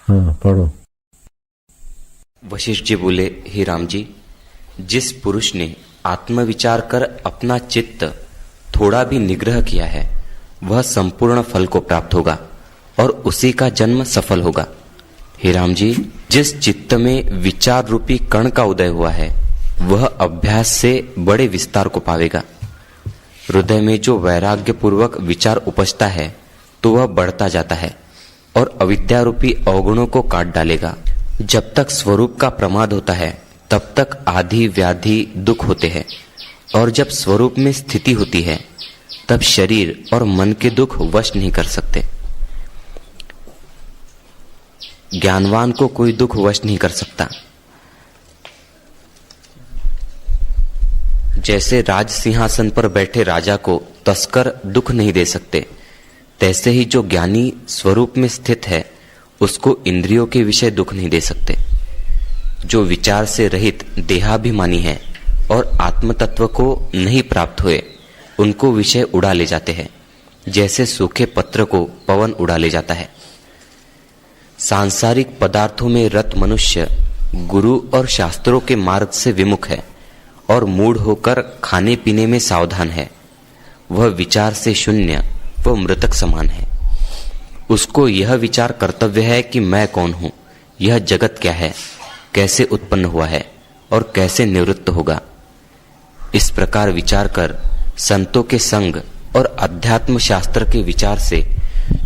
हाँ पढ़ो। वशिष्ठ जी बोले, हे राम जी, जिस पुरुष ने आत्मविचार कर अपना चित्त थोड़ा भी निग्रह किया है वह संपूर्ण फल को प्राप्त होगा और उसी का जन्म सफल होगा। हे राम जी, जिस चित्त में विचार रूपी कण का उदय हुआ है वह अभ्यास से बड़े विस्तार को पावेगा। हृदय में जो वैराग्य पूर्वक विचार उपजता है तो वह बढ़ता जाता है और अविद्या रूपी अवगुणों को काट डालेगा। जब तक स्वरूप का प्रमाद होता है तब तक आदि व्याधि दुख होते हैं और जब स्वरूप में स्थिति होती है तब शरीर और मन के दुख वश नहीं कर सकते। ज्ञानवान को कोई दुख वश नहीं कर सकता। जैसे राज सिंहासन पर बैठे राजा को तस्कर दुख नहीं दे सकते, तैसे ही जो ज्ञानी स्वरूप में स्थित है उसको इंद्रियों के विषय दुख नहीं दे सकते। जो विचार से रहित देहाभिमानी है और आत्म तत्व को नहीं प्राप्त हुए उनको विषय उड़ा ले जाते हैं, जैसे सूखे पत्र को पवन उड़ा ले जाता है। सांसारिक पदार्थों में रत मनुष्य गुरु और शास्त्रों के मार्ग से विमुख है और मूढ़ होकर खाने पीने में सावधान है। वह विचार से शून्य व मृतक समान है। उसको यह विचार कर्तव्य है कि मैं कौन हूं, यह जगत क्या है, कैसे उत्पन्न हुआ है और कैसे निवृत्त होगा। इस प्रकार विचार कर संतों के संग और अध्यात्म शास्त्र के विचार से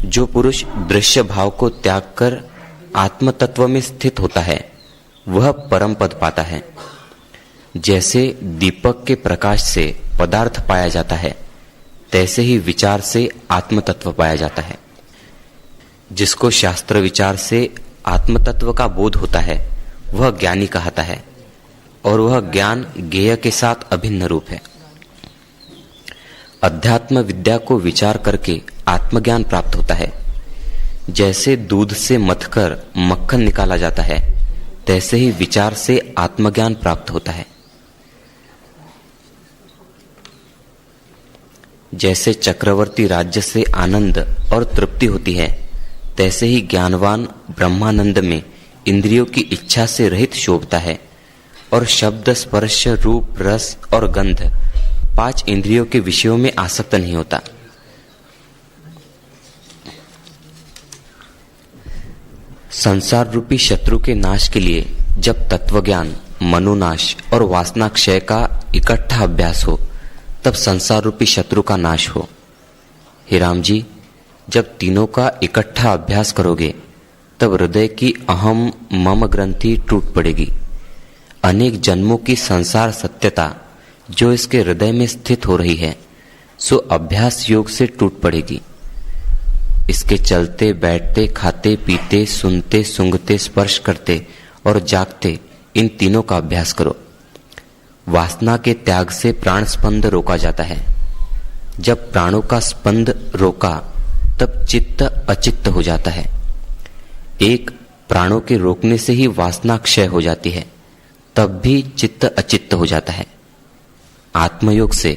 जो पुरुष दृश्य भाव को त्याग कर आत्म तत्व में स्थित होता है वह परम पद पाता है। जैसे दीपक के प्रकाश से पदार्थ पाया जाता है तैसे ही विचार से आत्म तत्व पाया जाता है। जिसको शास्त्र विचार से आत्म तत्व का बोध होता है वह ज्ञानी कहता है और वह ज्ञान ज्ञेय के साथ अभिन्न रूप है। अध्यात्म विद्या को विचार करके आत्मज्ञान प्राप्त होता है। जैसे दूध से मथकर मक्खन निकाला जाता है तैसे ही विचार से आत्मज्ञान प्राप्त होता है। जैसे चक्रवर्ती राज्य से आनंद और तृप्ति होती है तैसे ही ज्ञानवान ब्रह्मानंद में इंद्रियों की इच्छा से रहित शोभता है और शब्द स्पर्श रूप रस और गंध 5 इंद्रियों के विषयों में आसक्त नहीं होता। संसार रूपी शत्रु के नाश के लिए जब तत्वज्ञान, मनोनाश और वासना क्षय का इकट्ठा अभ्यास हो तब संसार रूपी शत्रु का नाश हो। हे राम जी, जब तीनों का इकट्ठा अभ्यास करोगे तब हृदय की अहम मम ग्रंथि टूट पड़ेगी। अनेक जन्मों की संसार सत्यता जो इसके हृदय में स्थित हो रही है सो अभ्यास योग से टूट पड़ेगी। इसके चलते बैठते खाते पीते सुनते सूंघते स्पर्श करते और जागते इन तीनों का अभ्यास करो। वासना के त्याग से प्राण स्पंद रोका जाता है। जब प्राणों का स्पंद रोका तब चित्त अचित्त हो जाता है। एक प्राणों के रोकने से ही वासना क्षय हो जाती है, तब भी चित्त अचित्त हो जाता है। आत्मयोग से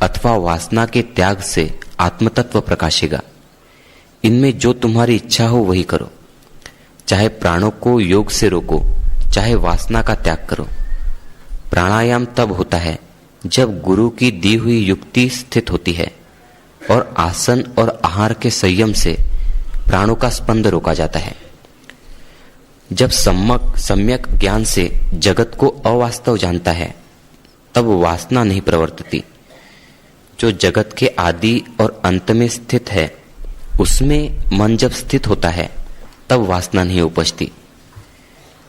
अथवा वासना के त्याग से आत्मतत्व प्रकाशेगा। इनमें जो तुम्हारी इच्छा हो वही करो। चाहे प्राणों को योग से रोको, चाहे वासना का त्याग करो। प्राणायाम तब होता है जब गुरु की दी हुई युक्ति स्थित होती है और आसन और आहार के संयम से प्राणों का स्पंद रोका जाता है। जब सम्यक ज्ञान से जगत को अवास्तव जानता है तब वासना नहीं प्रवर्तती। जो जगत के आदि और अंत में स्थित है उसमें मन जब स्थित होता है तब वासना नहीं उपजती।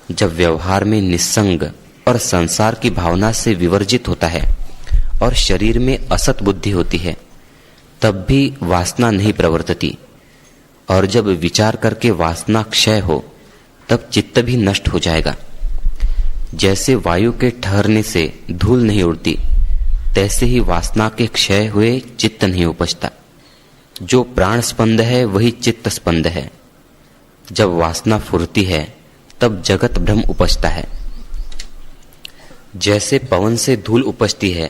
जब व्यवहार में निस्संग और संसार की भावना से विवर्जित होता है और शरीर में असत बुद्धि होती है तब भी वासना नहीं प्रवर्तती। और जब विचार करके वासना क्षय हो तब चित्त भी नष्ट हो जाएगा। जैसे वायु के ठहरने से धूल नहीं उड़ती तैसे ही वासना के क्षय हुए चित्त नहीं उपजता। जो प्राण स्पंद है वही चित्त स्पंद है। जब वासना फुरती है तब जगत भ्रम उपजता है। जैसे पवन से धूल उपजती है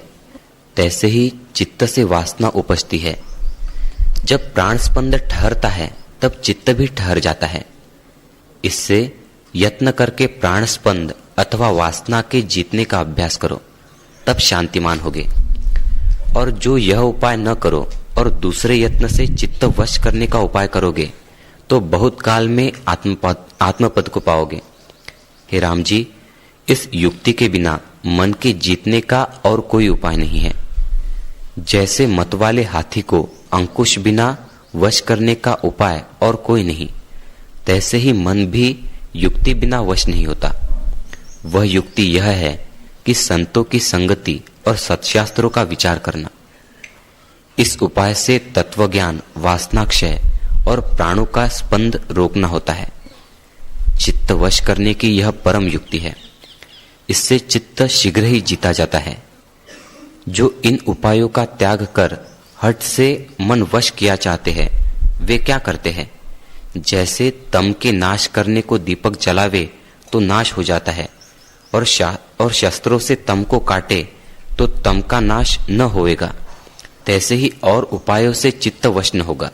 तैसे ही चित्त से वासना उपजती है। जब प्राण स्पंद ठहरता है तब चित्त भी ठहर जाता है। इससे यत्न करके प्राण स्पंद अथवा वासना के जीतने का अभ्यास करो, तब शांतिमान होगे। और जो यह उपाय न करो और दूसरे यत्न से चित्त वश करने का उपाय करोगे तो बहुत काल में आत्मपद को पाओगे। हे राम जी, इस युक्ति के बिना मन के जीतने का और कोई उपाय नहीं है। जैसे मतवाले हाथी को अंकुश बिना वश करने का उपाय और कोई नहीं, तैसे ही मन भी युक्ति बिना वश नहीं होता। वह युक्ति यह है कि संतों की संगति और सत्शास्त्रों का विचार करना। इस उपाय से तत्वज्ञान, वासनाक्षय और प्राणों का स्पंद रोकना होता है। चित्त वश करने की यह परम युक्ति है। इससे चित्त शीघ्र ही जीता जाता है। जो इन उपायों का त्याग कर हठ से मन वश किया चाहते हैं, वे क्या करते हैं? जैसे तम के नाश करने को दीपक जलावे तो नाश हो जाता है, और शस्त्रों से तम को काटे तो तम का नाश न होएगा, तैसे ही और उपायों से चित्त वश न होगा।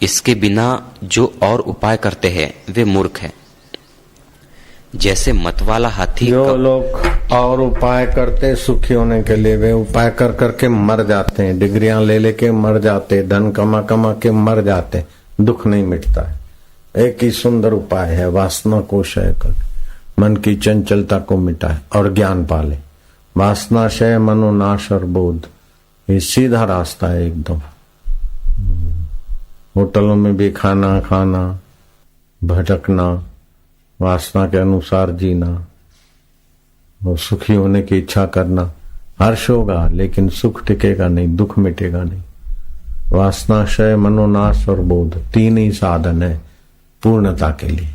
इसके बिना जो और उपाय करते हैं वे मूर्ख हैं। जैसे मतवाला हाथी, जो लोग और उपाय करते सुखी होने के लिए, वे उपाय कर करके मर जाते हैं, डिग्रियां ले लेके मर जाते, धन कमा कमा के मर जाते, दुख नहीं मिटता है। एक ही सुंदर उपाय है, वासना को क्षय कर मन की चंचलता को मिटाए और ज्ञान पाले। वासना क्षय, मनोनाश और बोध, ये सीधा रास्ता है एकदम। होटलों में भी खाना खाना, भटकना, वासना के अनुसार जीना और सुखी होने की इच्छा करना, हर्ष होगा लेकिन सुख टिकेगा नहीं, दुख मिटेगा नहीं। वासना क्षय, मनोनाश और बोध, तीन ही साधन है पूर्णता के लिए।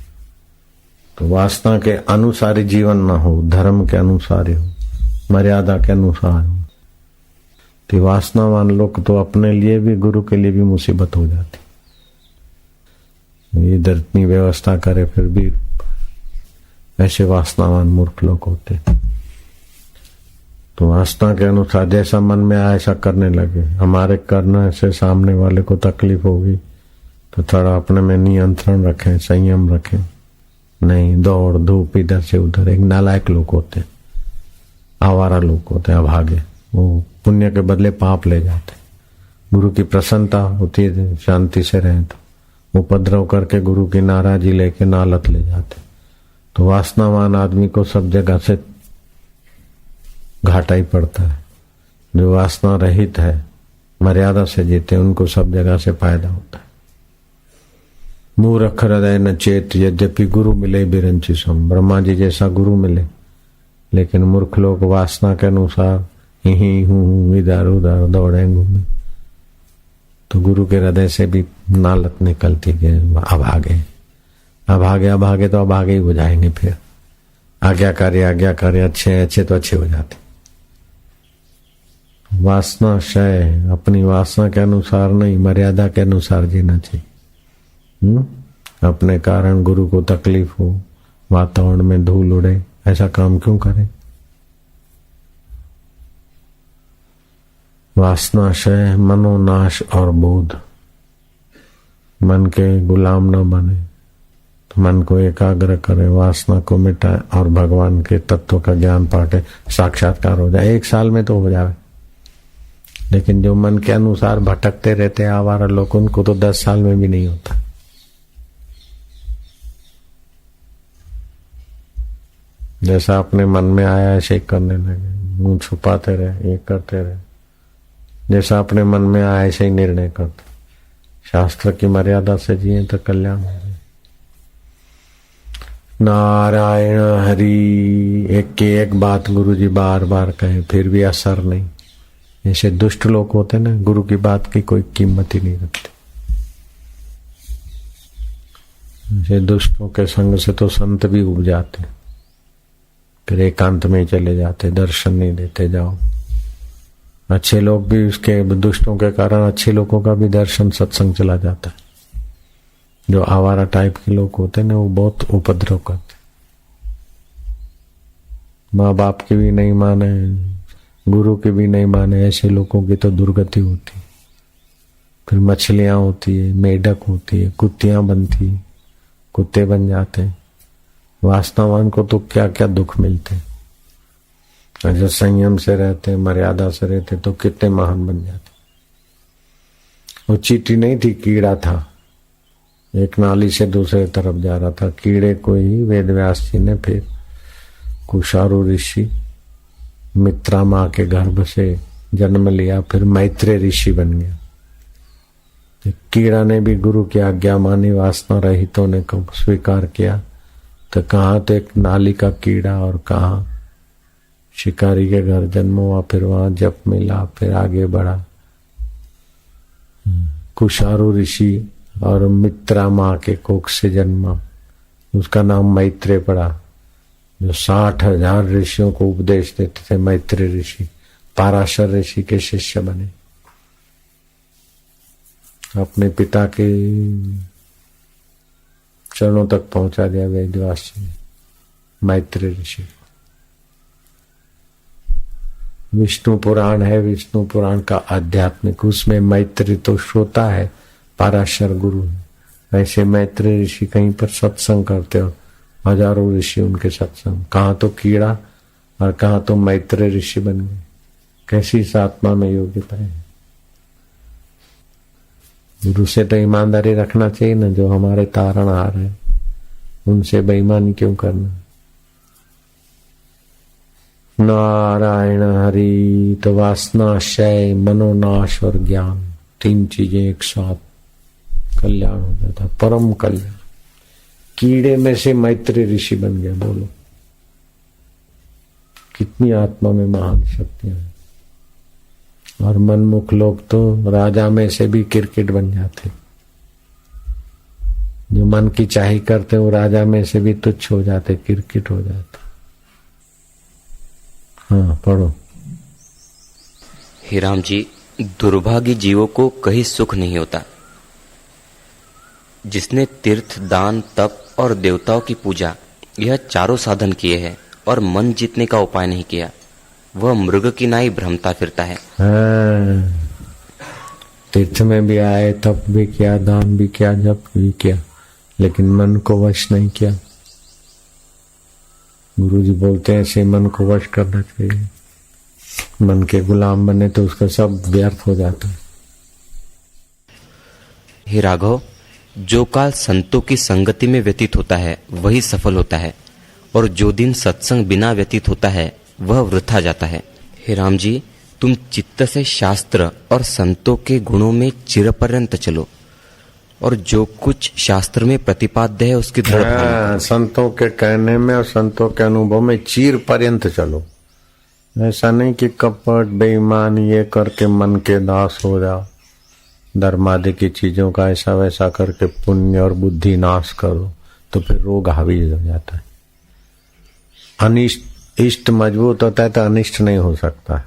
तो वासना के अनुसार ही जीवन न हो, धर्म के अनुसार ही हो, मर्यादा के अनुसार हो। तो वासनावान लोग तो अपने लिए भी, गुरु के लिए भी मुसीबत हो जाती। इधर इतनी व्यवस्था करे फिर भी ऐसे वासनावान मूर्ख लोग होते। तो वासना के अनुसार जैसा मन में आए ऐसा करने लगे। हमारे करने से सामने वाले को तकलीफ होगी तो थोड़ा अपने में नियंत्रण रखें, संयम रखें, नहीं दौड़ धूप इधर से उधर। एक नालायक लोग होते, आवारा लोग होते, अभागे, वो पुण्य के बदले पाप ले जाते। गुरु की प्रसन्नता होती है, शांति से रहे, तो उपद्रव करके गुरु की नाराजी लेके नालत ले जाते। तो वासनावान आदमी को सब जगह से घाटा ही पड़ता है। जो वासना रहित है, मर्यादा से जीते, उनको सब जगह से फायदा होता है। मूर्ख हृदय न चेत, यद्यपि गुरु मिले बिरंची सम। ब्रह्मा जी जैसा गुरु मिले, लेकिन मूर्ख लोग वासना के अनुसार ही हूं इधर उधर दौड़े घूमे, तो गुरु के हृदय से भी नालत निकलती है। अभागे अभागे अभागे तो अभागे ही हो जाएंगे। फिर आज्ञाकारी अच्छे अच्छे तो अच्छे हो जाते। वासना क्षय, अपनी वासना के अनुसार नहीं, मर्यादा के अनुसार जीना चाहिए। अपने कारण गुरु को तकलीफ हो, वातावरण में धूल उड़े, ऐसा काम क्यों करें? वासना क्षय, मनोनाश और बोध, मन के गुलाम न बने, तो मन को एकाग्र करे, वासना को मिटाए और भगवान के तत्व का ज्ञान पाटे, साक्षात्कार हो जाए। 1 साल में तो हो जाए। लेकिन जो मन के अनुसार भटकते रहते आवारा लोग, उनको तो 10 साल में भी नहीं होता। जैसा अपने मन में आया ऐसे करने लगे, मुंह छुपाते रहे, ये करते रहे। जैसा अपने मन में आया ऐसे ही निर्णय करते। शास्त्र की मर्यादा से जिए तो कल्याण हो। नारायण हरि, एक की एक बात गुरु जी बार बार कहे, फिर भी असर नहीं। ऐसे दुष्ट लोग होते ना, गुरु की बात की कोई कीमत ही नहीं रखते। ऐसे दुष्टों के संग से तो संत भी उब जाते, फिर एकांत में चले जाते, दर्शन नहीं देते। जाओ, अच्छे लोग भी उसके, दुष्टों के कारण अच्छे लोगों का भी दर्शन सत्संग चला जाता है। जो आवारा टाइप के लोग होते हैं ना, वो बहुत उपद्रव करते। माँ बाप की भी नहीं माने, गुरु की भी नहीं माने, ऐसे लोगों की तो दुर्गति होती। फिर मछलियां होती है, मेढक होती है, कुत्तियां बनती, कुत्ते बन जाते हैं। वासनावान को तो क्या क्या दुख मिलते हैं। जो संयम से रहते, मर्यादा से रहते तो कितने महान बन जाते। वो चींटी नहीं थी, कीड़ा था। एक नाली से दूसरे तरफ जा रहा था। कीड़े को ही वेद व्यास जी ने फिर कुशारू ऋषि मित्रा माँ के गर्भ से जन्म लिया, फिर मैत्रेय ऋषि बन गया। कीड़ा ने भी गुरु की आज्ञा मानी, वासना रहितों ने स्वीकार किया। तो कहाँ तो एक नाली का कीड़ा और कहाँ शिकारी के घर जन्म हुआ, फिर वहां जप मिला, फिर आगे बढ़ा। कुशारू ऋषि और मित्रा माँ के कोख से जन्मा, उसका नाम मैत्रेय पड़ा। जो 60,000 ऋषियों को उपदेश देते थे, मैत्रेय ऋषि पाराशर ऋषि के शिष्य बने। अपने पिता के चरणों तक पहुंचा दिया वेदव्यास जी ने मैत्रेय ऋषि। विष्णु पुराण है, विष्णु पुराण का आध्यात्मिक, उसमें मैत्रेय तो श्रोता है, पाराशर गुरु है। वैसे मैत्रेय ऋषि कहीं पर सत्संग करते हो, हजारों ऋषि उनके सत्संग। कहाँ तो कीड़ा और कहाँ तो मैत्रेय ऋषि बन गए। कैसी इस आत्मा में योग्यता है। गुरु से तो ईमानदारी रखना चाहिए ना, जो हमारे तारणहार है उनसे बेईमानी क्यों करना। नारायण हरि। तो वासना, क्षय, मनोनाश और ज्ञान, 3 चीजें एक साथ कल्याण हो जाता, परम कल्याण। कीड़े में से मैत्रेय ऋषि बन गया। बोलो कितनी आत्मा में महान शक्तियां हैं। और मनमुख लोग तो राजा में से भी क्रिकेट बन जाते। जो मन की चाही करते वो राजा में से भी तुच्छ हो जाते, क्रिकेट हो जाते। हाँ पढ़ो। हे राम जी, दुर्भागी जीवों को कहीं सुख नहीं होता। जिसने तीर्थ, दान, तप और देवताओं की पूजा, यह चारों साधन किए हैं और मन जीतने का उपाय नहीं किया, वह मृग की नाई भ्रमता फिरता है। तीर्थ में भी आए, तप भी किया, दान भी किया, जप भी किया, लेकिन मन को वश नहीं किया। गुरुजी बोलते हैं ऐसे मन को वश करना चाहिए। मन के गुलाम बने तो उसका सब व्यर्थ हो जाता है। हे राघव, जो काल संतों की संगति में व्यतीत होता है वही सफल होता है, और जो दिन सत्संग बिना व्यतीत होता है वह वृथा जाता है। हे राम जी, तुम चित्त से शास्त्र और संतों के गुणों में चिरपर्यंत चलो, और जो कुछ शास्त्र में प्रतिपाद्य है उसकी दृढ़ संतों के कहने में और संतों के अनुभव में चीर पर्यंत चलो। ऐसा नहीं कि कपट, बेईमान ये करके मन के दास हो जाओ। धर्मादि की चीजों का ऐसा वैसा करके पुण्य और बुद्धि नाश करो तो फिर रोग हावी हो जाता है। अनिष्ट इष्ट मजबूत होता है तो अनिष्ट नहीं हो सकता।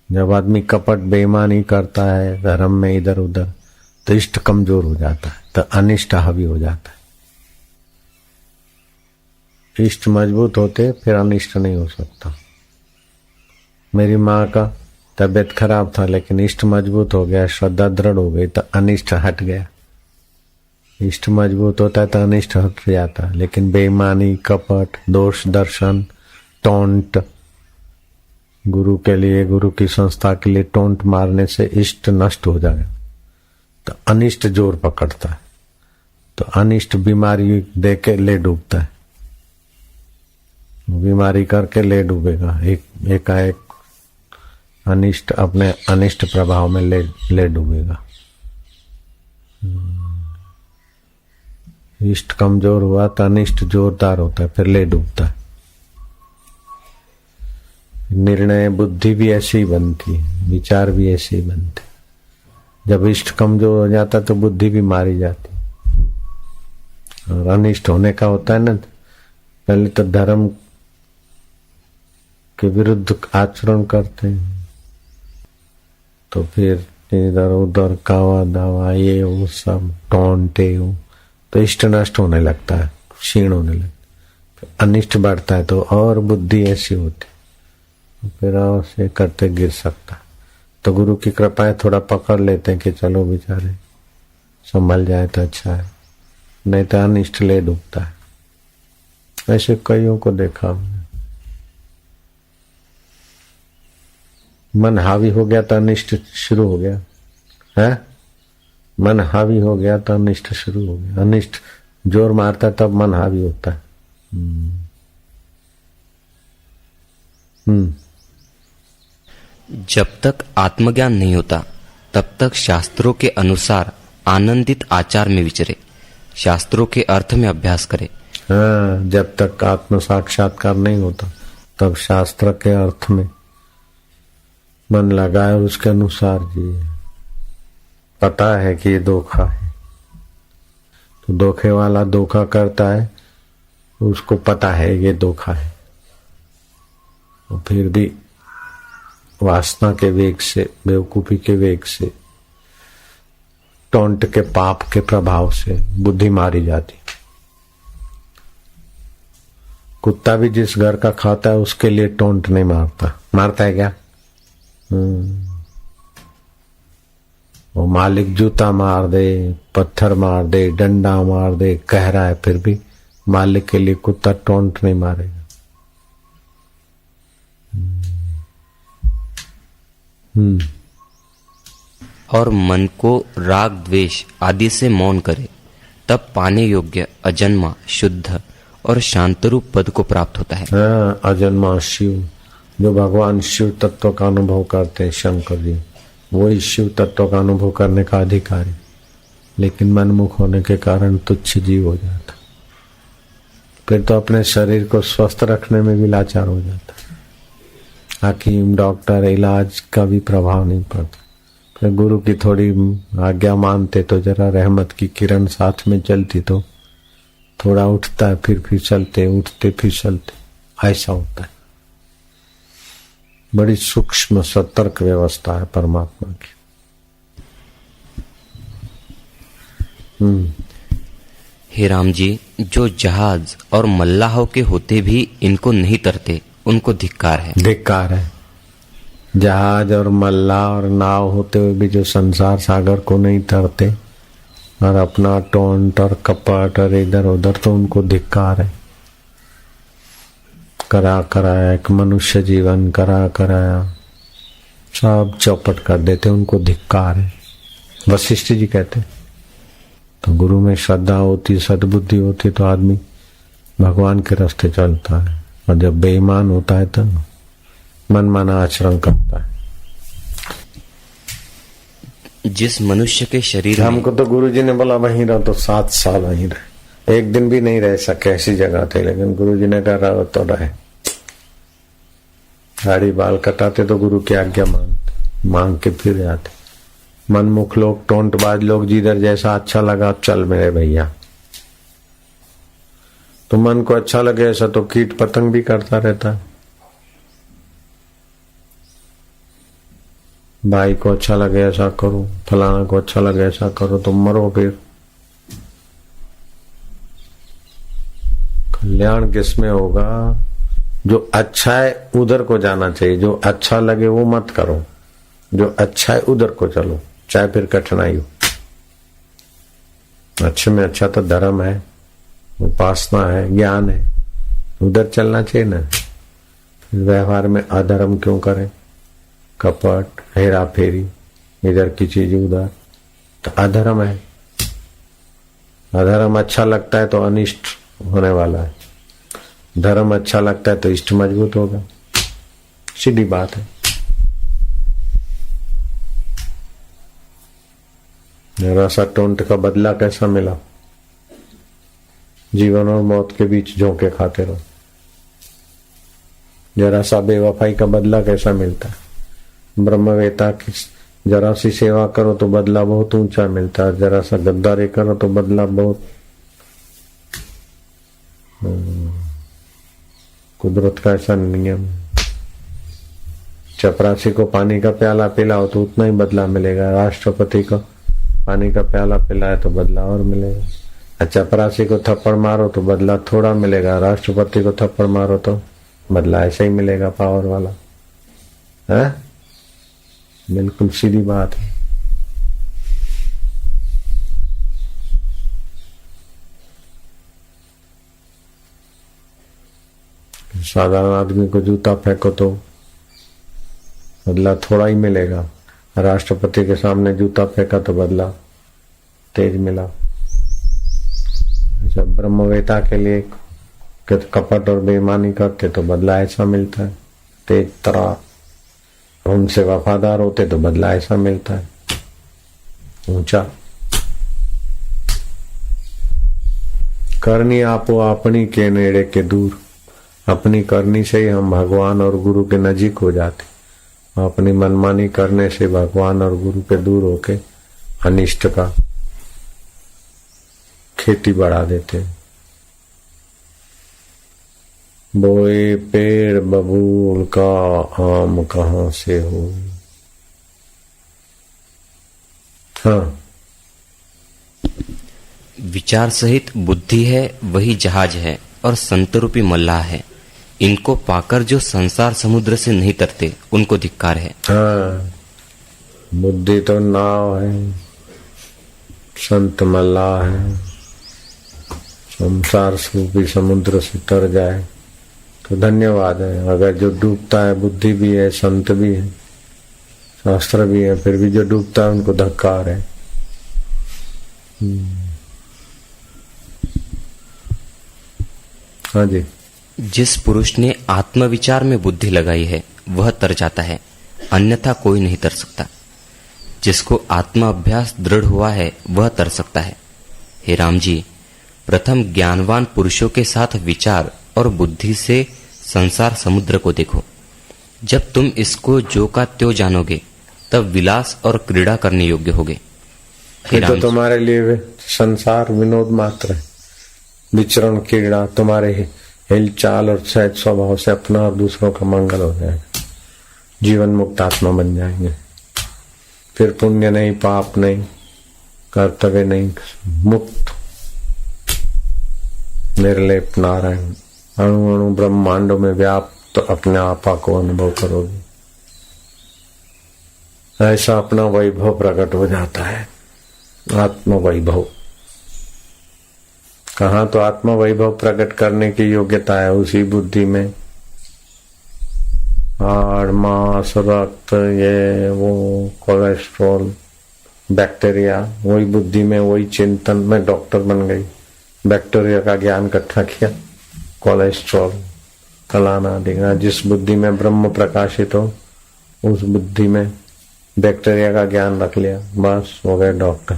जब आदमी कपट बेईमानी करता है धर्म में इधर उधर तो इष्ट कमजोर हो जाता है, तो अनिष्ट हावी हो जाता है। इष्ट मजबूत होते फिर अनिष्ट नहीं हो सकता। मेरी माँ का तबीयत खराब था लेकिन इष्ट मजबूत हो गया, श्रद्धा दृढ़ हो गई तो अनिष्ट हट गया। इष्ट मजबूत होता है तो अनिष्ट हट जाता है, लेकिन बेईमानी, कपट, दोष दर्शन, टोंट, गुरु के लिए, गुरु की संस्था के लिए टोंट मारने से इष्ट नष्ट हो जाएगा तो अनिष्ट जोर पकड़ता है, तो अनिष्ट बीमारी दे के ले डूबता है। बीमारी करके ले डूबेगा, एकाएक अनिष्ट अपने अनिष्ट प्रभाव में ले डूबेगा। इष्ट कमजोर हुआ तो अनिष्ट जोरदार होता है, फिर ले डूबता है। निर्णय बुद्धि भी ऐसी ही बनती है, विचार भी ऐसे ही बनते। जब इष्ट कमजोर हो जाता तो बुद्धि भी मारी जाती। और अनिष्ट होने का होता है ना, पहले तो धर्म के विरुद्ध आचरण करते हैं, तो फिर इधर उधर कावा दावा ये वो सब टोंटे हो तो इष्ट नष्ट होने लगता है, क्षीण होने लगता है। अनिष्ट बढ़ता है तो और बुद्धि ऐसी होती, फिर और से करते गिर सकता है। तो गुरु की कृपा है, थोड़ा पकड़ लेते हैं कि चलो बेचारे संभल जाए तो अच्छा है। नहीं तो अनिष्ट ले डूबता है। ऐसे कईयों को देखा हमने। मन हावी हो गया तो अनिष्ट शुरू हो गया है। मन हावी हो गया तो अनिष्ट शुरू हो गया। अनिष्ट जोर मारता तब मन हावी होता है। जब तक आत्मज्ञान नहीं होता तब तक शास्त्रों के अनुसार आनंदित आचार में विचरे, शास्त्रों के अर्थ में अभ्यास करे। हाँ, जब तक आत्म साक्षात्कार नहीं होता तब शास्त्र के अर्थ में मन लगाए और उसके अनुसार जिए। पता है कि ये धोखा है तो धोखे वाला धोखा करता है, उसको पता है ये धोखा है, और फिर भी वासना के वेग से, बेवकूफी के वेग से, टोंट के पाप के प्रभाव से बुद्धि मारी जाती। कुत्ता भी जिस घर का खाता है उसके लिए टोंट नहीं मारता। मारता है क्या? वो मालिक जूता मार दे, पत्थर मार दे, डंडा मार दे, कह रहा है, फिर भी मालिक के लिए कुत्ता टोंट नहीं मारेगा। और मन को राग द्वेष आदि से मौन करे, तब पाने योग्य अजन्मा, शुद्ध और शांतरूप पद को प्राप्त होता है। हाँ, अजन्मा शिव, जो भगवान शिव तत्व का अनुभव करते हैं शंकर जी, वही शिव तत्व का अनुभव करने का अधिकारी, लेकिन मनमुख होने के कारण तुच्छ जीव हो जाता। फिर तो अपने शरीर को स्वस्थ रखने में भी लाचार हो जाता। हकीम, डॉक्टर, इलाज का भी प्रभाव नहीं पड़ता। फिर गुरु की थोड़ी आज्ञा मानते तो जरा रहमत की किरण साथ में चलती तो थोड़ा उठता है, फिर फिसलते, उठते फिसलते, ऐसा होता है। बड़ी सूक्ष्म सतर्क व्यवस्था है परमात्मा की। हे राम जी, जो जहाज और मल्लाहों के होते भी इनको नहीं तरते, उनको धिक्कार है। धिक्कार है। जहाज और मल्लाह और नाव होते हुए भी जो संसार सागर को नहीं तरते और अपना टोंट और कपट और इधर उधर, तो उनको धिक्कार है। करा कराया एक मनुष्य जीवन, करा कराया सब चौपट कर देते, उनको धिक्कार है। वशिष्ठ जी कहते तो गुरु में श्रद्धा होती, सद्बुद्धि होती तो आदमी भगवान के रास्ते चलता है, और जब बेईमान होता है तो मनमाना आचरण करता है। जिस मनुष्य के शरीर हमको तो गुरुजी ने बोला वहीं रहो, तो 7 साल वहीं रहे। एक दिन भी नहीं रह सके, ऐसी जगह थे, लेकिन गुरुजी ने कहा रहो तो रहे। दाढ़ी बाल कटाते तो गुरु की आज्ञा मांग के फिर जाते। मनमुख लोग, टोंटबाज लोग, जिधर जैसा अच्छा लगा चल मेरे भैया। तो मन को अच्छा लगे ऐसा तो कीट पतंग भी करता रहता है। भाई को अच्छा लगे ऐसा करो, फलाना को अच्छा लगे ऐसा करो, तो मरो। फिर कल्याण किसमें होगा? जो अच्छा है उधर को जाना चाहिए, जो अच्छा लगे वो मत करो, जो अच्छा है उधर को चलो, चाहे फिर कठिनाई हो। अच्छे में अच्छा तो धर्म है, उपासना है, ज्ञान है, उधर चलना चाहिए ना। व्यवहार में अधर्म क्यों करें? कपट, हेरा फेरी, इधर की चीज उधर, तो अधर्म है। अधर्म अच्छा लगता है तो अनिष्ट होने वाला है, धर्म अच्छा लगता है तो इष्ट मजबूत होगा। सीधी बात है। जरा सा टोंट का बदला कैसा मिला? जीवन और मौत के बीच झोंके खाते रहो। जरा सा बेवफाई का बदला कैसा मिलता है? ब्रह्मवेता की जरा सी सेवा करो तो बदला बहुत ऊंचा मिलता है, जरा सा गद्दारी करो तो बदला बहुत। कुदरत का ऐसा नियम। चपरासी को पानी का प्याला पिलाओ तो उतना ही बदला मिलेगा, राष्ट्रपति को पानी का प्याला पिलाए तो बदला और मिलेगा। चपरासी को थप्पड़ मारो तो बदला थोड़ा मिलेगा, राष्ट्रपति को थप्पड़ मारो तो बदला ऐसा ही मिलेगा, पावर वाला है। बिल्कुल सीधी बात है। साधारण आदमी को जूता फेंको तो बदला थोड़ा ही मिलेगा, राष्ट्रपति के सामने जूता फेंका तो बदला तेज मिला। जब ब्रह्मवेता के लिए कपट और बेईमानी करते तो बदला ऐसा मिलता है तेज तरार, उनसे वफादार होते तो बदला ऐसा मिलता है ऊंचा। करनी आपो अपनी के नेड़े के दूर, अपनी करनी से ही हम भगवान और गुरु के नजीक हो जाते, अपनी मनमानी करने से भगवान और गुरु के दूर होके अनिष्ट का खेती बढ़ा देते। बोए पेड़ बबूल का आम कहाँ से हो। हाँ, विचार सहित बुद्धि है वही जहाज है और संत रूपी मल्लाह है। इनको पाकर जो संसार समुद्र से नहीं तरते उनको धिक्कार है। हाँ, बुद्धि तो नाव है, संत मल्लाह है। संसार रूपी समुद्र से तर जाए तो धन्यवाद है। अगर जो डूबता है बुद्धि भी है, संत भी है, शास्त्र भी है, फिर भी जो डूबता है उनको धिक्कार है। हाँ जी। जिस पुरुष ने आत्मविचार में बुद्धि लगाई है वह तर जाता है, अन्यथा कोई नहीं तर सकता। जिसको आत्मा अभ्यास दृढ़ हुआ है वह तर सकता है। हे राम जी, प्रथम ज्ञानवान पुरुषों के साथ विचार और बुद्धि से संसार समुद्र को देखो। जब तुम इसको जो का त्यों जानोगे तब विलास और क्रीड़ा करने योग्य होगे। ये तो तुम्हारे लिए संसार विनोद मात्र है, विचरण क्रीड़ा। तुम्हारे हिलचाल और सहज स्वभाव से अपना और दूसरों का मंगल हो जाएगा, जीवन मुक्त आत्मा बन जाएंगे। फिर पुण्य नहीं, पाप नहीं, कर्तव्य नहीं, मुक्त निर्लेप नारायण अणु अणु ब्रह्मांडों में व्याप्त तो अपने आपा को अनुभव करोगे। ऐसा अपना वैभव प्रकट हो जाता है, आत्म वैभव। कहाँ तो आत्म वैभव प्रकट करने की योग्यता है? उसी बुद्धि में। हाड़ मांस रक्त ये वो कोलेस्ट्रॉल बैक्टीरिया, वही बुद्धि में, वही चिंतन में डॉक्टर बन गई। बैक्टीरिया का ज्ञान इकट्ठा किया, कोलेस्ट्रॉल फलाना दिखना। जिस बुद्धि में ब्रह्म प्रकाशित हो उस बुद्धि में बैक्टीरिया का ज्ञान रख लिया, बस हो गए डॉक्टर।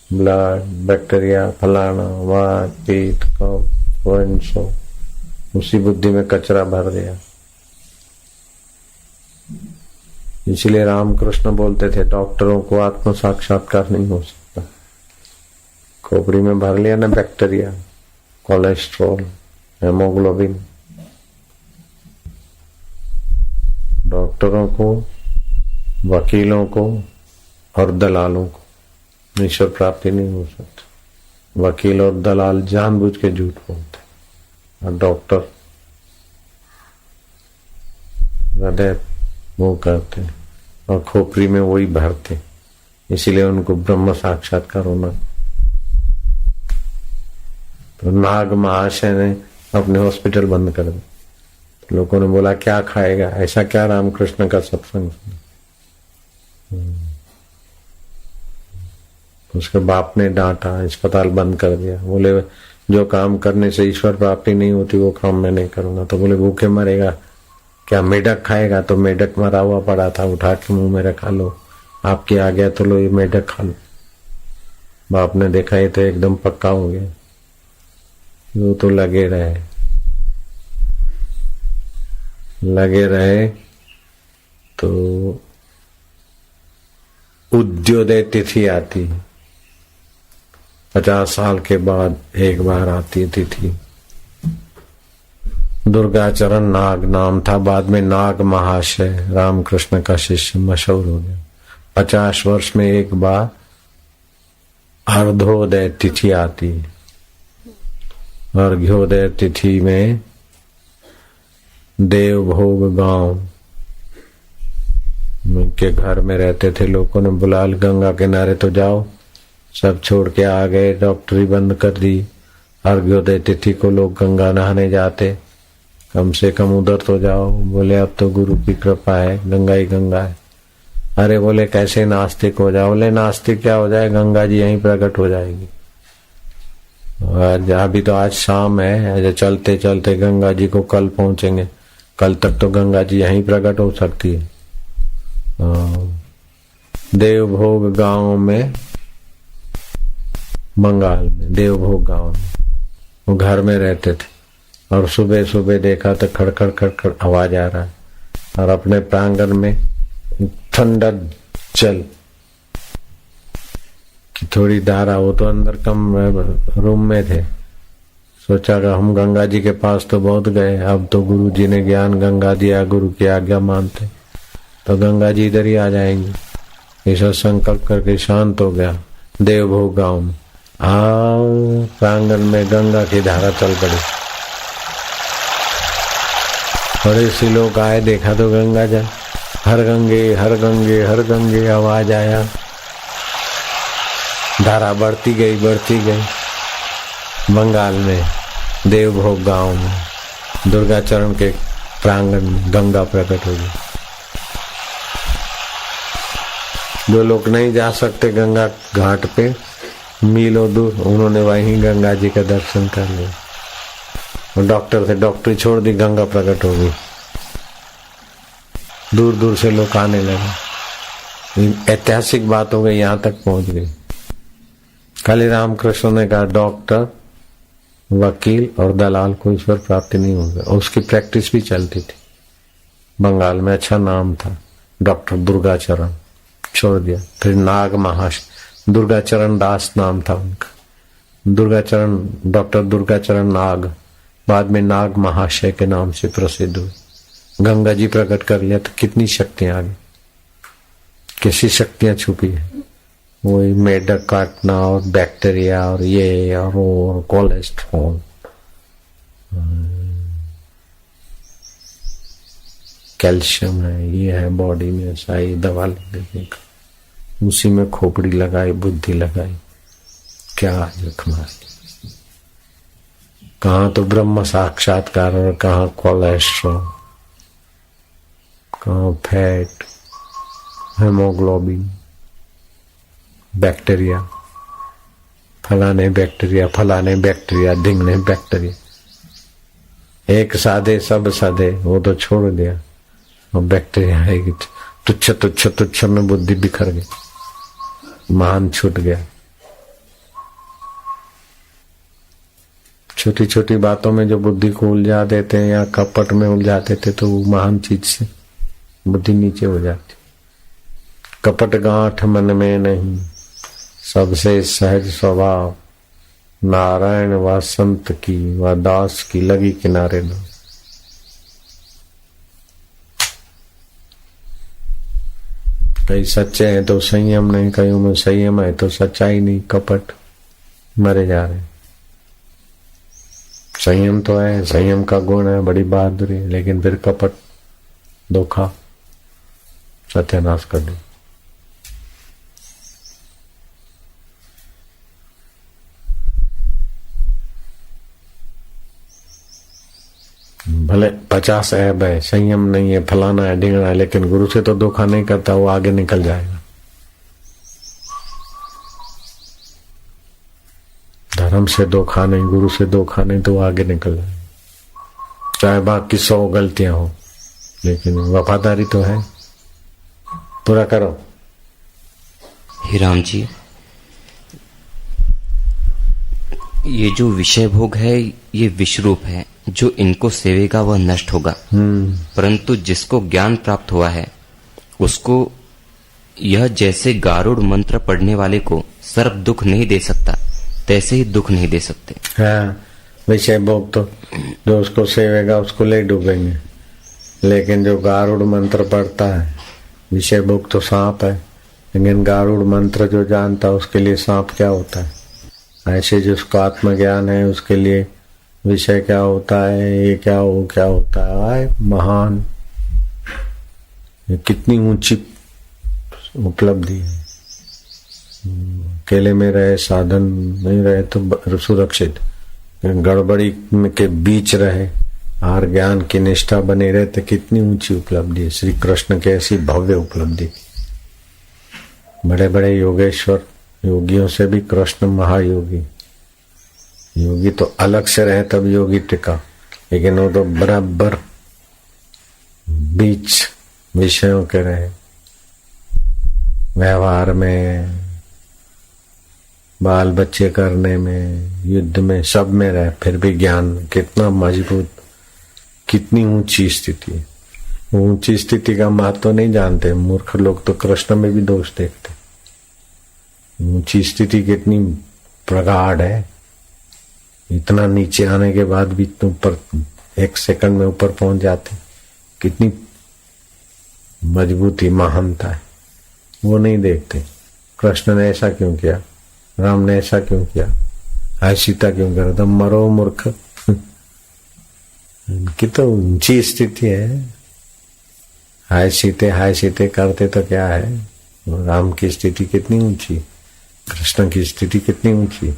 ब्लड बैक्टीरिया फलाना वात पीत कफ वंशो, उसी बुद्धि में कचरा भर दिया। इसलिए रामकृष्ण बोलते थे डॉक्टरों को आत्म साक्षात्कार नहीं हो सकता। खोपड़ी में भर लिया ना बैक्टीरिया, कोलेस्ट्रॉल, हेमोग्लोबिन। डॉक्टरों को, वकीलों को और दलालों को ईश्वर प्राप्ति नहीं हो सकती। वकील और दलाल जानबूझ के झूठ बोलते और डॉक्टर हृदय वो करते और खोपड़ी में वही भरते। इसीलिए उनको ब्रह्म साक्षात्कार होना। तो नाग महाशय ने अपने हॉस्पिटल बंद कर दिए। तो लोगों ने बोला क्या खाएगा, ऐसा क्या रामकृष्ण का सत्संग सुना। उसके बाप ने डांटा, अस्पताल बंद कर दिया। बोले जो काम करने से ईश्वर प्राप्ति नहीं होती वो काम मैं नहीं करूंगा। तो बोले भूखे मरेगा क्या, मेढक खाएगा? तो मेढक मरा हुआ पड़ा था, उठा के मुंह में रखा, लो आपकी आ गया तो लो ये मेढक खा लो। बाप ने देखा ये तो एकदम पक्का हो गया। वो तो लगे रहे तो उद्योदय तिथि आती है। 50 साल के बाद एक बार आती तिथि। दुर्गाचरण नाग नाम था, बाद में नाग महाशय रामकृष्ण का शिष्य मशहूर हो गया। 50 वर्ष में एक बार अर्घ्योदय तिथि आती है। अर्घ्योदय तिथि में देवभोग गांव के घर में रहते थे। लोगों ने बुला, गंगा किनारे तो जाओ, सब छोड़ के आ गए। डॉक्टरी बंद कर दी, अर्घ्योदय तिथि को लोग गंगा नहाने जाते, कम से कम उधर तो जाओ। बोले अब तो गुरु की कृपा है, गंगा ही गंगा है। अरे बोले कैसे नास्तिक हो जाओ? बोले नास्तिक क्या हो जाए, गंगा जी यहीं प्रकट हो जाएगी। अभी तो आज शाम है, ऐसे चलते चलते गंगा जी को कल पहुंचेंगे, कल तक तो गंगा जी यहीं प्रकट हो सकती है। देवभोग गांव में, बंगाल में देवभोग गांव में वो घर में रहते थे और सुबह सुबह देखा तो खड़खड़ खड़खड़ आवाज आ रहा है और अपने प्रांगण में ठंडा जल की थोड़ी धारा, वो तो अंदर कम रूम में थे। सोचा कि हम गंगा जी के पास तो बहुत गए, अब तो गुरु जी ने ज्ञान गंगा दिया, गुरु की आज्ञा मानते तो गंगा जी इधर ही आ जाएंगे। ऐसा संकल्प करके शांत हो गया। देवभोग गांव में प्रांगण में गंगा की धारा चल पड़ी। बड़े से लोग आए, देखा तो गंगा जल, हर गंगे हर गंगे हर गंगे आवाज आया। धारा बढ़ती गई बढ़ती गई। बंगाल में देवभोग गांव में दुर्गाचरण के प्रांगण में गंगा प्रकट हो गई। जो लोग नहीं जा सकते गंगा घाट पे मीलों दूर, उन्होंने वहीं गंगा जी का दर्शन कर लिया। डॉक्टर थे, डॉक्टरी छोड़ दी, गंगा प्रकट हो गई। दूर दूर से लोग आने लगे। ऐतिहासिक बात हो गई, यहां तक पहुंच गई। खाली रामकृष्ण ने कहा डॉक्टर, वकील और दलाल को ईश्वर प्राप्ति नहीं होगी। और उसकी प्रैक्टिस भी चलती थी बंगाल में, अच्छा नाम था डॉक्टर दुर्गाचरण, छोड़ दिया। फिर नाग महाशय, दुर्गाचरण दास नाम था उनका, दुर्गाचरण, डॉक्टर दुर्गाचरण नाग, बाद में नाग महाशय के नाम से प्रसिद्ध हुए। गंगा जी प्रकट कर लिया तो कितनी शक्तियां आ गई, कैसी शक्तियां छुपी है। वही मेढक काटना और बैक्टीरिया और ये और वो और कोलेस्ट्रॉल, कैल्शियम है, ये है बॉडी में, ऐसा दवा लेने का, उसी में खोपड़ी लगाई, बुद्धि लगाई, क्या जख्मारी। कहाँ तो ब्रह्म साक्षात्कार और कहाँ कोलेस्ट्रॉल, कहाँ फैट, हेमोग्लोबिन, बैक्टीरिया, फलाने बैक्टीरिया, ढिंगने बैक्टीरिया। एक साधे सब साधे, वो तो छोड़ दिया। और बैक्टीरिया आएगी, तुच्छ तुच्छ तुच्छ में बुद्धि बिखर गई, मान छूट गया। छोटी छोटी बातों में जो बुद्धि को उलझा देते हैं या कपट में उलझा देते तो वो महान चीज से बुद्धि नीचे हो जाती। कपट गांठ मन में नहीं, सबसे सहज स्वभाव, नारायण व संत की व दास की लगी किनारे न। कई सच्चे हैं तो संयम नहीं, कईयों में संयम है तो सच्चाई नहीं, कपट, मरे जा रहे। संयम तो है, संयम का गुण है, बड़ी बहादुरी, लेकिन फिर कपट, धोखा, सत्यानाश कर दे। भले 50 ऐब है, संयम नहीं है, फलाना है, ढिंगना है, लेकिन गुरु से तो धोखा नहीं करता, वो आगे निकल जाएगा। धर्म से धोखा नहीं, गुरु से धोखा नहीं, तो वो आगे निकल जाएगा। चाहे बाकी 100 गलतियां हो, लेकिन वफादारी तो है। पूरा करो। हे राम जी, ये जो विषय भोग है ये विश्वरूप है, जो इनको सेवेगा वह नष्ट होगा। परंतु जिसको ज्ञान प्राप्त हुआ है उसको यह जैसे गारुड़ मंत्र पढ़ने वाले को सर्प दुख नहीं दे सकता, तैसे ही दुख नहीं दे सकते। हाँ, विषय भोग तो जो उसको सेवेगा उसको ले डूबेंगे, लेकिन जो गारुड़ मंत्र पढ़ता है, विषय भोग तो सांप है, लेकिन गारुड़ मंत्र जो जानता है उसके लिए सांप क्या होता है। ऐसे जिसको आत्मज्ञान है उसके लिए विषय क्या होता है, ये क्या होता है, महान, ये कितनी ऊंची उपलब्धि है। अकेले में रहे, साधन नहीं रहे तो सुरक्षित, गड़बड़ी के बीच रहे और ज्ञान की निष्ठा बने रहे तो कितनी ऊंची उपलब्धि है। श्री कृष्ण की ऐसी भव्य उपलब्धि। बड़े बड़े योगेश्वर योगियों से भी कृष्ण महायोगी। योगी तो अलग से रहे तब योगी टिका, लेकिन वो तो बराबर बीच विषयों के रहे, व्यवहार में, बाल बच्चे करने में, युद्ध में, सब में रहे, फिर भी ज्ञान कितना मजबूत, कितनी ऊंची स्थिति है। ऊंची स्थिति का महत्व नहीं जानते मूर्ख लोग, तो कृष्ण में भी दोष देखते। ऊंची स्थिति कितनी प्रगाढ़ है, इतना नीचे आने के बाद भी तुम ऊपर 1 सेकंड में ऊपर पहुंच जाते, कितनी मजबूती महानता है, वो नहीं देखते। कृष्ण ने ऐसा क्यों किया, राम ने ऐसा क्यों किया, हाय सीता क्यों कर, तो मरो मूर्ख। इनकी तो ऊंची स्थिति है। हाय सीते करते तो क्या है, राम की स्थिति कितनी ऊंची, कृष्ण की स्थिति कितनी ऊंची।